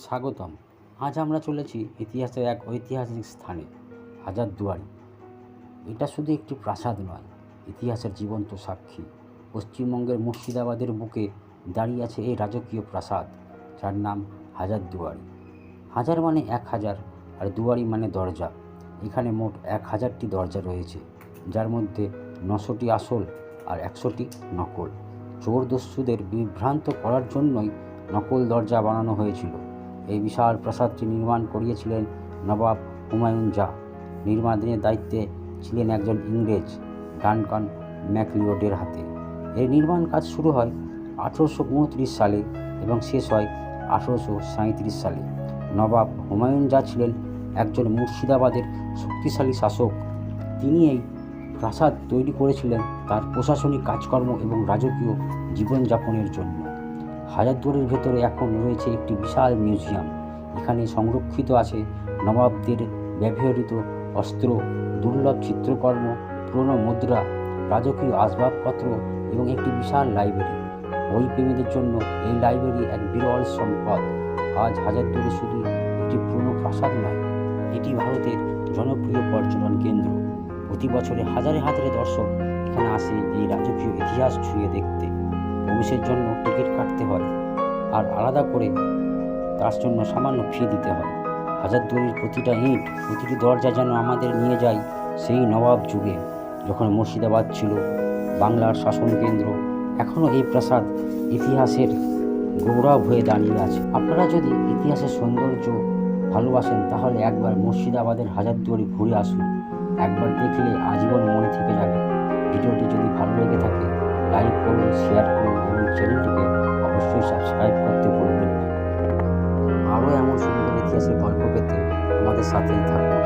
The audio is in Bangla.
স্বাগতম। আজ আমরা চলেছি ইতিহাসের এক ঐতিহাসিক স্থানে, হাজারদুয়ারি। এটা শুধু একটি প্রাসাদ নয়, ইতিহাসের জীবন্ত সাক্ষী। পশ্চিমবঙ্গের মুর্শিদাবাদের বুকে দাঁড়িয়ে আছে এই রাজকীয় প্রাসাদ, যার নাম হাজারদুয়ারি। হাজার মানে 1000, আর দুয়ারি মানে দরজা। এখানে মোট 1000টি দরজা রয়েছে, যার মধ্যে 900টি আসল আর 100টি নকল। চোর দস্যুদের বিভ্রান্ত করার জন্যই নকল দরজা বানানো হয়েছিল। এই বিশাল প্রাসাদটি নির্মাণ করিয়েছিলেন নবাব হুমায়ুন জাহ। নির্মাণের দায়িত্বে ছিলেন একজন ইংরেজ, ডানকান ম্যাকলিওডের হাতে। এর নির্মাণ কাজ শুরু হয় 1829 সালে এবং শেষ হয় 1837 সালে। নবাব হুমায়ুন জাহ ছিলেন একজন মুর্শিদাবাদের শক্তিশালী শাসক। তিনি এই প্রাসাদ তৈরি করেছিলেন তার প্রশাসনিক কাজকর্ম এবং রাজকীয় জীবনযাপনের জন্য। হাজারদুয়ারির ভেতরে এখন রয়েছে একটি বিশাল মিউজিয়াম। এখানে সংরক্ষিত আছে নবাবদের ব্যবহৃত অস্ত্র, দুর্লভ চিত্রকর্ম, পুরনো মুদ্রা, রাজকীয় আসবাবপত্র এবং একটি বিশাল লাইব্রেরি। বই প্রেমীদের জন্য এই লাইব্রেরি এক বিরল সম্পদ। আজ হাজারদুয়ারি শুধু একটি পুরনো প্রাসাদ নয়, এটি ভারতের জনপ্রিয় পর্যটন কেন্দ্র। প্রতি বছরে হাজারে হাজারে দর্শক এখানে আসে এই রাজকীয় ইতিহাস ছুঁয়ে দেখতে। প্রবেশের জন্য টিকিট কাটতে হয়, আর আলাদা করে তার জন্য সামান্য ফি দিতে হয়। হাজারদুয়ারির প্রতিটা ইঁট, প্রতিটি দরজা যেন আমাদের নিয়ে যায় সেই নবাব যুগে, যখন মুর্শিদাবাদ ছিল বাংলার শাসন কেন্দ্র। এখনও এই প্রাসাদ ইতিহাসের গৌরব হয়ে দাঁড়িয়ে আছে। আপনারা যদি ইতিহাসের সৌন্দর্য ভালোবাসেন, তাহলে একবার মুর্শিদাবাদের হাজারদুয়ারি ঘুরে আসুন। একবার দেখলে আজীবন মনে থেকে যাবে। ভিডিওটি যদি ভালো লেগে থাকে, লাইক করুন, শেয়ার করুন এবং চ্যানেলটিকে অবশ্যই সাবস্ক্রাইব করতে ভুলবেন না। আরও এমন সুন্দর ইতিহাসের গল্প পেতে আমাদের সাথেই থাকুন।